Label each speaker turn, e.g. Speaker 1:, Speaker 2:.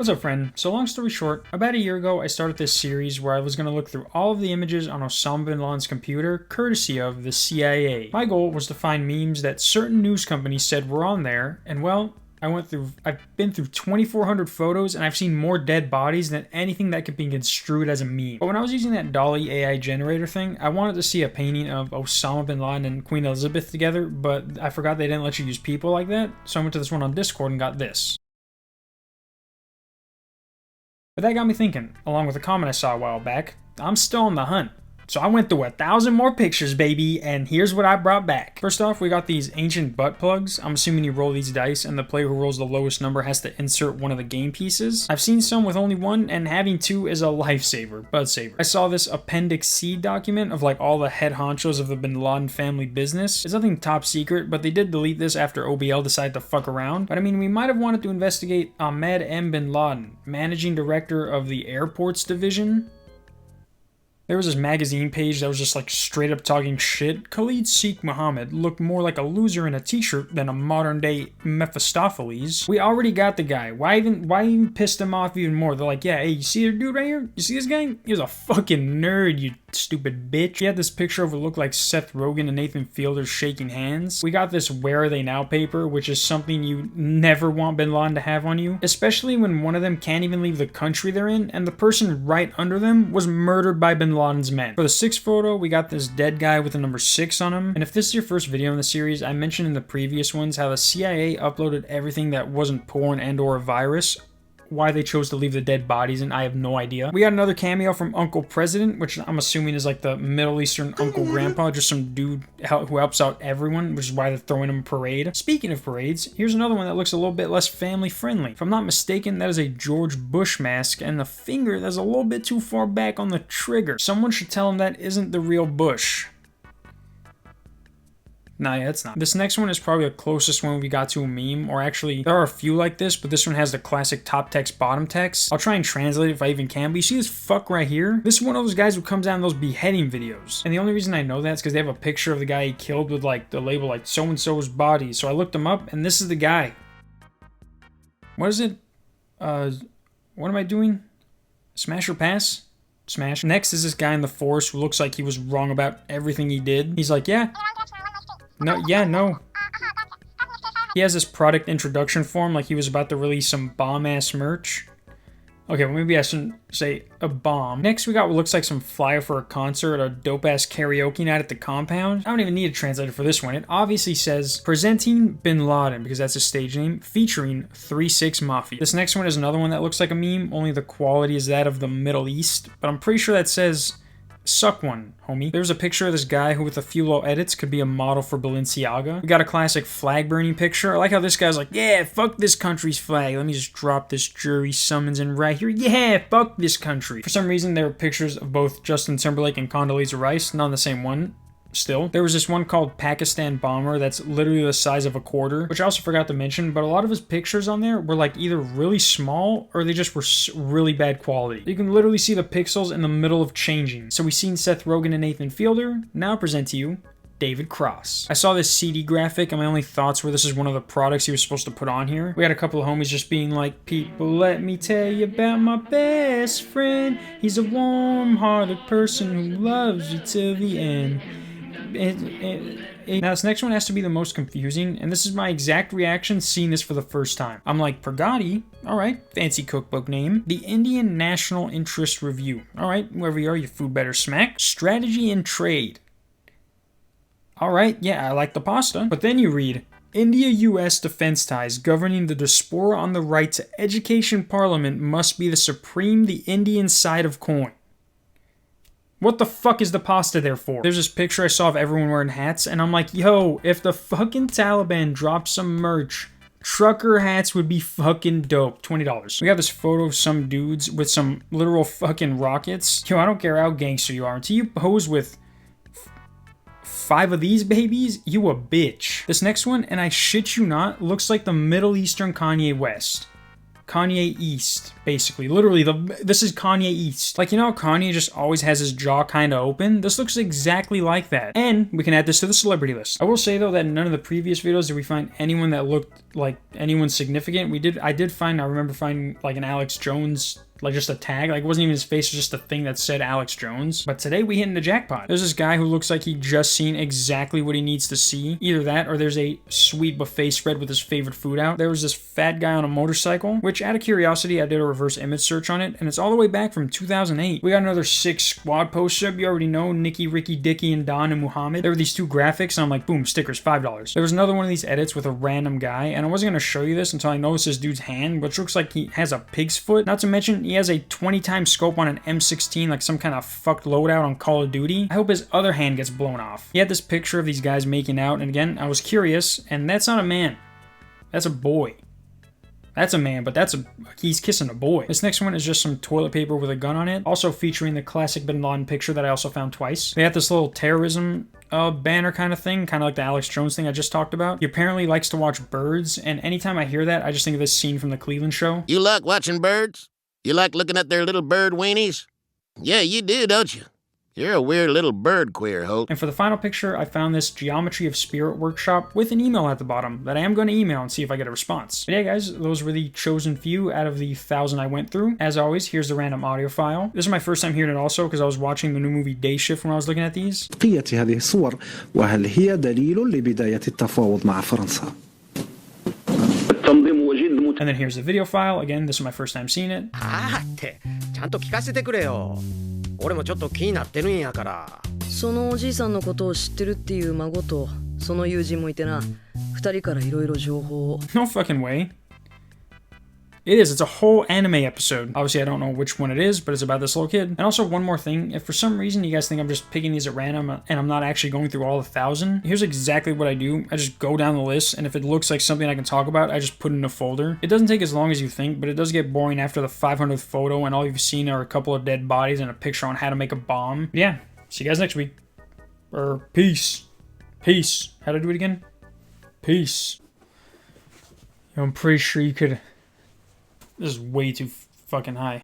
Speaker 1: What's up, friend? So long story short, about a year ago I started this series where I was going to look through all of the images on Osama bin Laden's computer, courtesy of the CIA. My goal was to find memes that certain news companies said were on there, and well, I've been through 2,400 photos and I've seen more dead bodies than anything that could be construed as a meme. But when I was using that Dolly AI generator thing, I wanted to see a painting of Osama bin Laden and Queen Elizabeth together, but I forgot they didn't let you use people like that, so I went to this one on Discord and got this. But that got me thinking, along with a comment I saw a while back, I'm still on the hunt. So I went through 1,000 more pictures, baby, and here's what I brought back. First off, we got these ancient butt plugs. I'm assuming you roll these dice, and the player who rolls the lowest number has to insert one of the game pieces. I've seen some with only one, and having two is a lifesaver, bud saver. I saw this Appendix C document of like all the head honchos of the bin Laden family business. It's nothing top secret, but they did delete this after OBL decided to fuck around. But I mean, we might have wanted to investigate Ahmed M. bin Laden, managing director of the airports division. There was this magazine page that was just like straight up talking shit. Khalid Sheikh Mohammed looked more like a loser in a t-shirt than a modern day Mephistopheles. We already got the guy. Why even piss him off even more? They're like, yeah, hey, you see the dude right here? You see this guy? He was a fucking nerd, you stupid bitch. He had this picture of what looked like Seth Rogen and Nathan Fielder shaking hands. We got this Where Are They Now paper, which is something you never want bin Laden to have on you, especially when one of them can't even leave the country they're in, and the person right under them was murdered by bin Laden's men. For the sixth photo, we got this dead guy with the number 6 on him, and if this is your first video in the series, I mentioned in the previous ones how the CIA uploaded everything that wasn't porn and or a virus. Why they chose to leave the dead bodies in, I have no idea. We got another cameo from Uncle President, which I'm assuming is like the Middle Eastern Uncle Grandpa, just some dude who helps out everyone, which is why they're throwing him a parade. Speaking of parades, here's another one that looks a little bit less family friendly. If I'm not mistaken, that is a George Bush mask, and the finger that's a little bit too far back on the trigger. Someone should tell him that isn't the real Bush. Nah, yeah, it's not. This next one is probably the closest one we got to a meme, or actually, there are a few like this, but this one has the classic top text, bottom text. I'll try and translate it if I even can, but you see this fuck right here? This is one of those guys who comes out in those beheading videos. And the only reason I know that is because they have a picture of the guy he killed with like the label like so-and-so's body. So I looked him up, and this is the guy. What is it? What am I doing? Smash or pass? Smash. Next is this guy in the forest who looks like he was wrong about everything he did. He's like, yeah. No. He has this product introduction form like he was about to release some bomb-ass merch. Okay, well maybe I shouldn't say a bomb. Next we got what looks like some flyer for a concert or a dope-ass karaoke night at the compound. I don't even need a translator for this one. It obviously says, presenting bin Laden, because that's his stage name, featuring 3-6 Mafia. This next one is another one that looks like a meme, only the quality is that of the Middle East. But I'm pretty sure that says, suck one, homie. There's a picture of this guy who with a few little edits could be a model for Balenciaga. We got a classic flag burning picture. I like how this guy's like, yeah, fuck this country's flag. Let me just drop this jury summons in right here. Yeah, fuck this country. For some reason, there were pictures of both Justin Timberlake and Condoleezza Rice, not on the same one. Still, there was this one called Pakistan Bomber that's literally the size of a quarter, which I also forgot to mention, but a lot of his pictures on there were like either really small or they just were really bad quality. You can literally see the pixels in the middle of changing. So we've seen Seth Rogen and Nathan Fielder. Now I present to you David Cross. I saw this CD graphic and my only thoughts were this is one of the products he was supposed to put on here. We had a couple of homies just being like, people, let me tell you about my best friend. He's a warm-hearted person who loves you till the end. Now this next one has to be the most confusing, and this is my exact reaction seeing this for the first time. I'm like, Pragati, alright, fancy cookbook name. The Indian National Interest Review, alright, whoever you are, you food better smack. Strategy and Trade. Alright, yeah, I like the pasta. But then you read, India-US defense ties governing the diaspora on the right to education parliament must be the Indian side of coin. What the fuck is the pasta there for? There's this picture I saw of everyone wearing hats, and I'm like, yo, if the fucking Taliban dropped some merch, trucker hats would be fucking dope. $20. We got this photo of some dudes with some literal fucking rockets. Yo, I don't care how gangster you are. Until you pose with 5 of these babies, you a bitch. This next one, and I shit you not, looks like the Middle Eastern Kanye West. Kanye East, basically. Literally, this is Kanye East. Like, you know how Kanye just always has his jaw kind of open? This looks exactly like that. And we can add this to the celebrity list. I will say, though, that in none of the previous videos did we find anyone that looked like anyone significant. I remember finding, like, an Alex Jones, like, just a tag. Like, it wasn't even his face, it was just a thing that said Alex Jones. But today we hit in the jackpot. There's this guy who looks like he just seen exactly what he needs to see. Either that, or there's a sweet buffet spread with his favorite food out. There was this fat guy on a motorcycle, which, out of curiosity, I did a reverse image search on it, and it's all the way back from 2008. We got another 6 squad posts up. You already know, Nikki, Ricky, Dicky, and Don and Muhammad. There were these 2 graphics, and I'm like, boom, stickers, $5. There was another one of these edits with a random guy, and I wasn't going to show you this until I noticed this dude's hand, which looks like he has a pig's foot. Not to mention, he has a 20 times scope on an M16, like some kind of fucked loadout on Call of Duty. I hope his other hand gets blown off. He had this picture of these guys making out, and again, I was curious, and that's not a man. That's a boy. That's a man, but he's kissing a boy. This next one is just some toilet paper with a gun on it, also featuring the classic Bin Laden picture that I also found twice. They have this little terrorism banner kind of thing, kind of like the Alex Jones thing I just talked about. He apparently likes to watch birds, and anytime I hear that, I just think of this scene from the Cleveland show.
Speaker 2: You like watching birds? You like looking at their little bird weenies? Yeah, you do, don't you? You're a weird little bird queer, Holt.
Speaker 1: And for the final picture, I found this Geometry of Spirit workshop with an email at the bottom that I am going to email and see if I get a response. But yeah, guys, those were the chosen few out of the 1,000 I went through. As always, here's the random audio file. This is my first time hearing it also because I was watching the new movie Day Shift when I was looking at these.
Speaker 3: هذه الصور وهل هي دليل لبداية التفاوض مع فرنسا؟
Speaker 1: And then here's the video file. Again, this is my first time seeing it.
Speaker 4: ちゃんと聞かせてくれよ。俺もちょっと気になってるんやから。
Speaker 5: そのおじいさんのことを知ってるっていう孫とその友人もいてな、二人からいろいろ情報を。
Speaker 1: No fucking way. It is. It's a whole anime episode. Obviously, I don't know which one it is, but it's about this little kid. And also, one more thing. If for some reason you guys think I'm just picking these at random and I'm not actually going through all 1,000, here's exactly what I do. I just go down the list, and if it looks like something I can talk about, I just put it in a folder. It doesn't take as long as you think, but it does get boring after the 500th photo, and all you've seen are a couple of dead bodies and a picture on how to make a bomb. But yeah, see you guys next week. Peace. Peace. How to do it again? Peace. I'm pretty sure you could... This is way too fucking high.